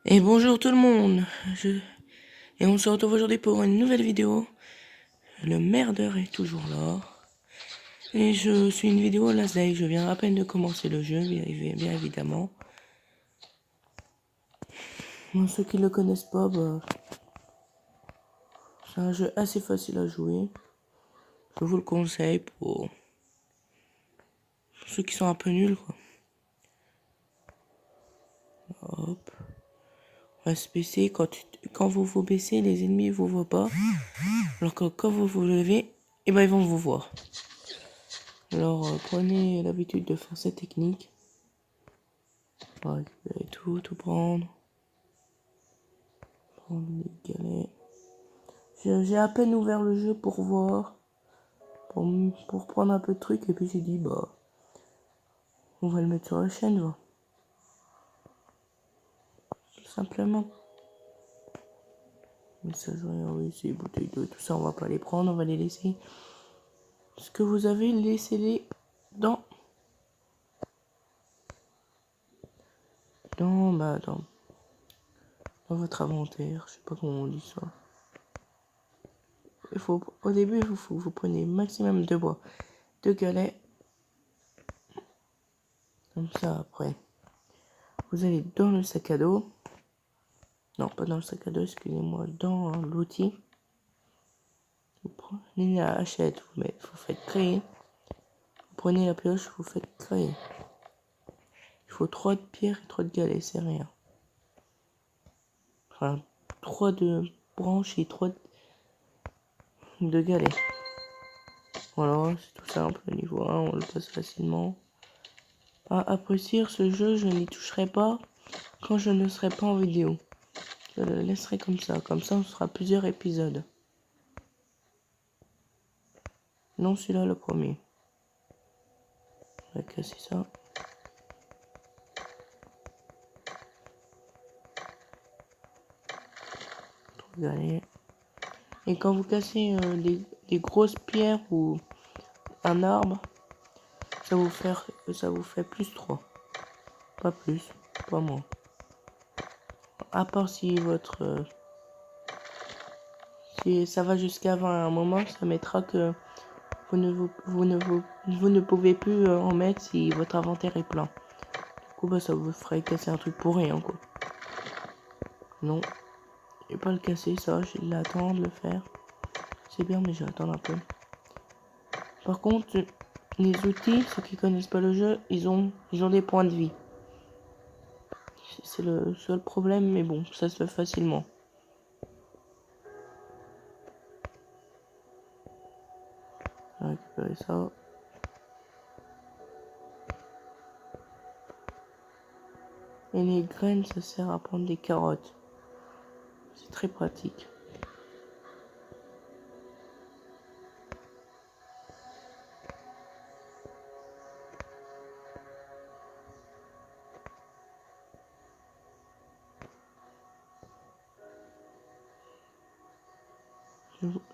Et bonjour tout le monde, et on se retrouve aujourd'hui pour une nouvelle vidéo. Le merdeur est toujours là. Et je suis une vidéo last day, je viens à peine de commencer le jeu, bien évidemment. Pour ceux qui ne le connaissent pas, c'est un jeu assez facile à jouer. Je vous le conseille pour ceux qui sont un peu nuls, quoi. Hop. On va se baisser, quand vous vous baissez, les ennemis vous voient pas. Alors que quand vous vous levez, ils vont vous voir. Alors prenez l'habitude de faire cette technique. On va récupérer tout prendre. Prendre les galets. J'ai à peine ouvert le jeu pour voir. Pour prendre un peu de trucs. Et puis j'ai dit, on va le mettre sur la chaîne, va. Tout simplement. Messagerie, oui, c'est bouteilles d'eau, tout ça, on va pas les prendre, on va les laisser. Ce que vous avez, laissez-les dans votre inventaire. Je sais pas comment on dit ça. Au début, vous prenez maximum de bois, de galets. Comme ça, après, vous allez dans le sac à dos. Non, pas dans le sac à dos, excusez-moi, dans l'outil. Vous prenez la hachette, vous faites créer. Vous prenez la pioche, vous faites créer. Il faut 3 de pierre et 3 de galets, c'est rien. Enfin, 3 de branches et 3 de galets. Voilà, c'est tout simple. Niveau 1, on le passe facilement. Après ce jeu, je n'y toucherai pas quand je ne serai pas en vidéo. Je le laisserai comme ça on sera plusieurs épisodes. Non, celui-là, le premier. On va casser ça. Galets. Et quand vous cassez des grosses pierres ou un arbre, ça vous fait plus 3. Pas plus, pas moins. À part si si ça va jusqu'à 20 à un moment, ça mettra que vous ne pouvez plus en mettre si votre inventaire est plein. Du coup, ça vous ferait casser un truc pour rien, quoi. Non, je vais pas le casser, ça, je vais l'attendre, le faire. C'est bien, mais je vais attendre un peu. Par contre, les outils, ceux qui connaissent pas le jeu, ils ont des points de vie. C'est le seul problème, mais bon, ça se fait facilement. On va récupérer ça. Et les graines, ça sert à prendre des carottes. C'est très pratique.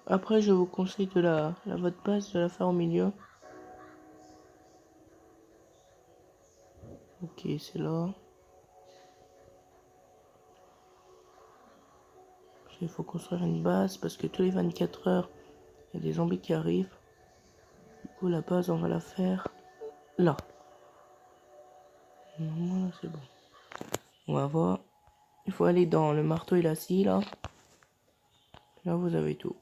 Après, je vous conseille votre base, de la faire au milieu. Ok, c'est là. Il faut construire une base parce que tous les 24 heures, il y a des zombies qui arrivent. Du coup, la base, on va la faire là. Voilà, c'est bon. On va voir. Il faut aller dans le marteau et la scie, là. Là, vous avez tout.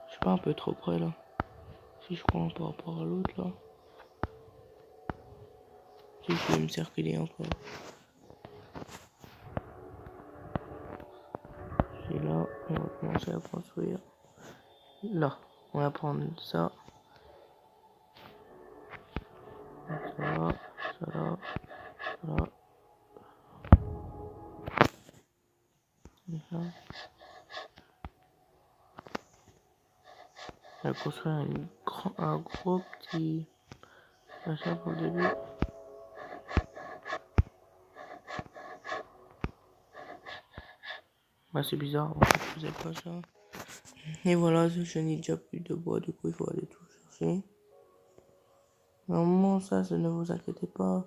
Je suis pas un peu trop près, là. Si je prends par rapport à l'autre, là. Si je vais me circuler encore. C'est là. On va commencer à construire. Là. On va prendre ça. Ça là. Ça là. Ça là. Et ça. On va construire un gros petit machin pour le début. C'est bizarre, en fait, je faisais pas ça. Et voilà, je n'ai déjà plus de bois, du coup il faut aller tout chercher. Normalement, ça ne vous inquiétez pas,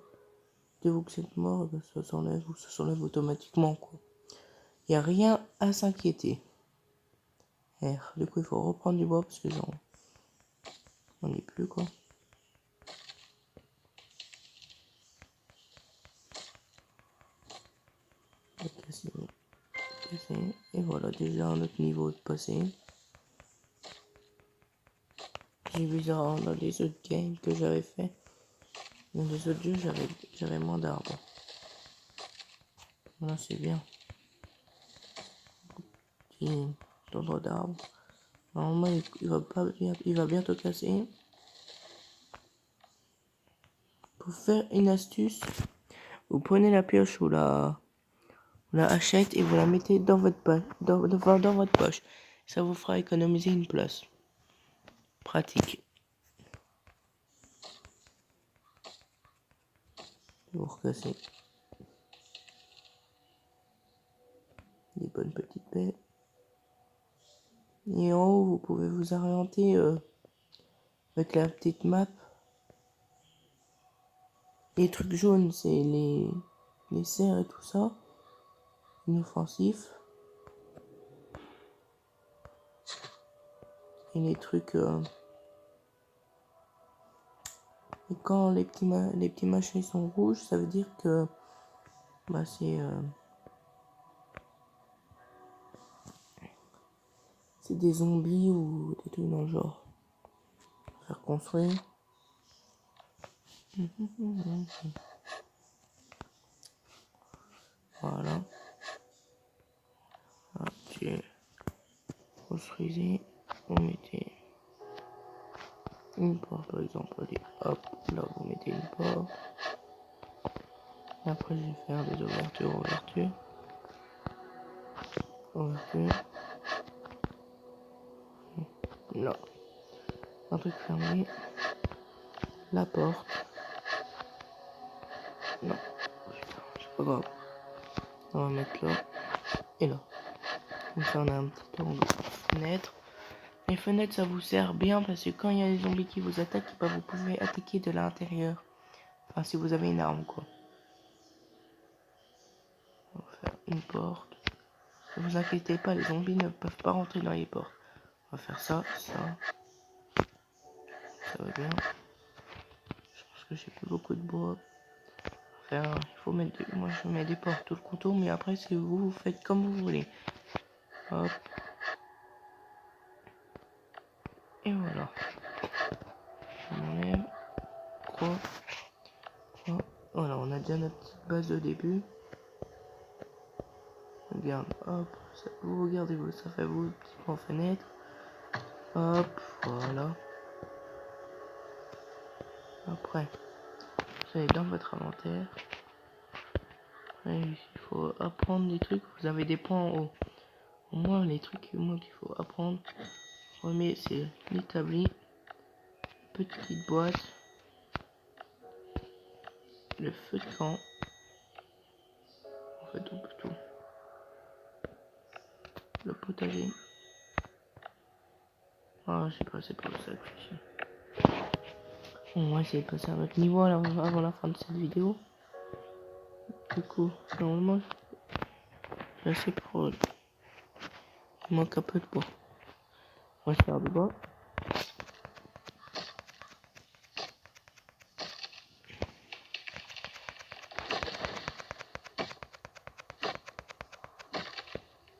dès que vous êtes mort, ça s'enlève ou ça s'enlève automatiquement, quoi. Il n'y a rien à s'inquiéter. R. Du coup, il faut reprendre du bois parce que on n'y est plus, quoi. Casser. Et voilà, déjà un autre niveau de passé. J'ai vu ça dans les autres games que j'avais fait. Dans les autres jeux, j'avais moins d'arbres. Voilà, c'est bien. Petit endroit d'arbres. Normalement, il va bientôt casser. Pour faire une astuce, vous prenez la pioche ou la hachette et vous la mettez dans votre poche. Dans votre poche. Ça vous fera économiser une place. Pratique. Vous recassez des bonnes petites baies. Et en haut, vous pouvez vous orienter avec la petite map. Les trucs jaunes, c'est les cerfs et tout ça. Inoffensifs. Et les trucs... Et quand les petits machins sont rouges, ça veut dire que... Bah c'est des zombies ou des trucs dans le genre. Faire construire. Voilà. Ok. Construisez. Vous mettez une porte par exemple. Allez, hop, là vous mettez une porte. Après je vais faire des ouvertures. Là. Un truc fermé. La porte. Non. Putain, c'est pas grave. On va mettre là. Et là. Comme ça on a un petit angle de fenêtre. Les fenêtres ça vous sert bien parce que quand il y a des zombies qui vous attaquent, bah, vous pouvez attaquer de l'intérieur. Enfin si vous avez une arme quoi. On va faire une porte. Ne vous inquiétez pas, les zombies ne peuvent pas rentrer dans les portes. On va faire ça. Ça va bien. Je pense que j'ai plus beaucoup de bois. Enfin, il faut mettre moi je mets des portes tout le couteau, mais après c'est vous faites comme vous voulez. Hop. Et voilà. On enlève. Quoi. Voilà, on a déjà notre petite base de début. Regarde, hop. Vous regardez, ça fait vous petit point fenêtre. Hop, voilà. Après, vous allez dans votre inventaire. Après, il faut apprendre des trucs. Vous avez des points en haut. Au moins, les trucs qu'il faut apprendre. Premier, c'est l'établi. Petite boîte. Le feu de camp. En fait, on peut tout. Le potager. Ah, j'ai passé par le sacrifice. On va essayer de passer à notre niveau avant la fin de cette vidéo. Du coup, normalement, j'ai assez pour... Il manque un peu de bois. On va se faire du bois.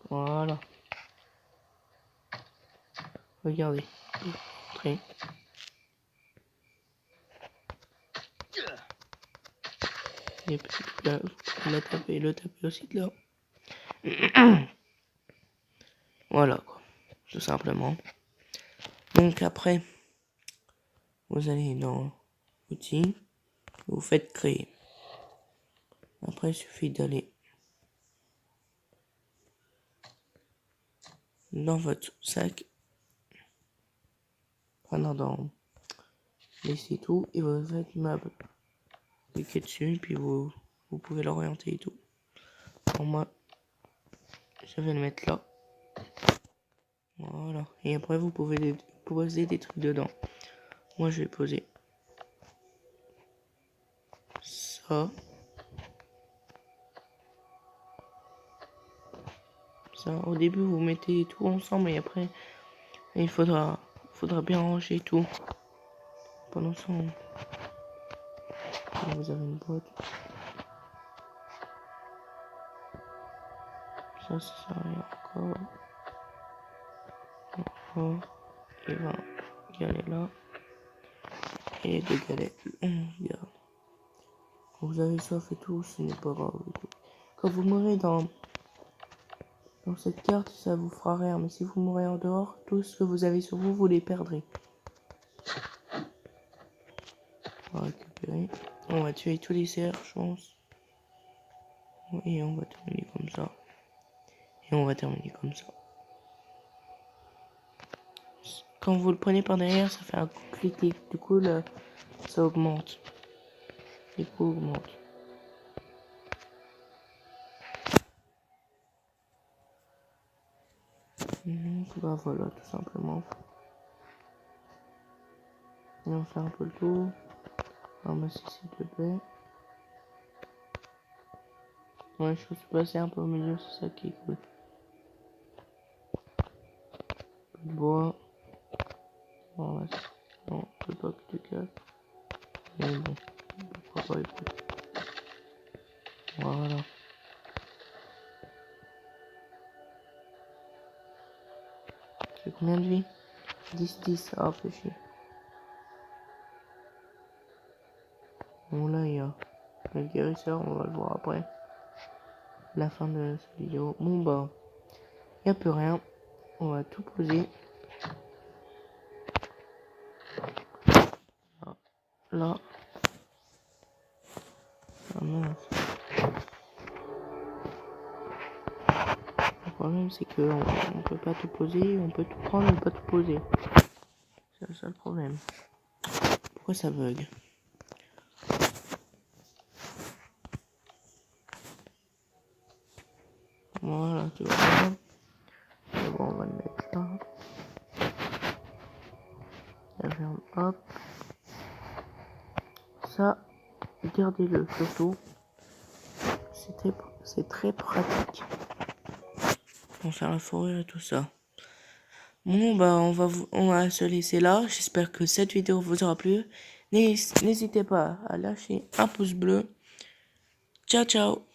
Voilà. Regardez. Très. Les petits trucs là, on va taper, le taper aussi de là. Voilà quoi. Tout simplement. Donc après, vous allez dans outils, vous faites créer. Après, il suffit d'aller dans votre sac, enfin dans laissez tout et vous faites meuble. Cliquez dessus puis vous pouvez l'orienter et tout. Pour moi, je vais le mettre là. Voilà. Et après, vous pouvez poser des trucs dedans. Moi, je vais poser ça. ça. Au début, vous mettez tout ensemble et après, il faudra bien ranger tout. Pendant ce temps, vous avez une boîte. Ça sert à rien encore. Il va y aller là. Et deux galettes. Regarde. Quand vous avez soif et tout, ce n'est pas grave. Quand vous mourrez dans cette carte, ça vous fera rien. Mais si vous mourrez en dehors, tout ce que vous avez sur vous, vous les perdrez. On va récupérer. On va tuer tous les cerfs, je pense. Et on va terminer comme ça. Et on va terminer comme ça. Quand vous le prenez par derrière, ça fait un cliquer. Du coup, là, ça augmente. Du coup, augmente. Bah voilà, tout simplement. Et on fait un peu le tour. Ramasser s'il te plaît. Ouais, je suis passé un peu au milieu, c'est ça qui est cool. Le bois. Bon, non, je veux pas que tu casses. Mais bon, pourquoi pas, écoute. Voilà. C'est combien de vie? 10, ah, fait chier. Bon, là, il y a le guérisseur, on va le voir après. La fin de cette vidéo. Bon, bah, il n'y a plus rien. On va tout poser. Là. Ah mince. Le problème, c'est que on peut pas tout poser. On peut tout prendre, mais pas tout poser. C'est ça le problème. Pourquoi ça bug? Voilà, tu vois. Bon, on va le mettre là. La viande, hop. Ça, gardez-le surtout. C'est très pratique. Pour faire la fourrure et tout ça. Bon, bah, on va se laisser là. J'espère que cette vidéo vous aura plu. N'hésitez pas à lâcher un pouce bleu. Ciao, ciao.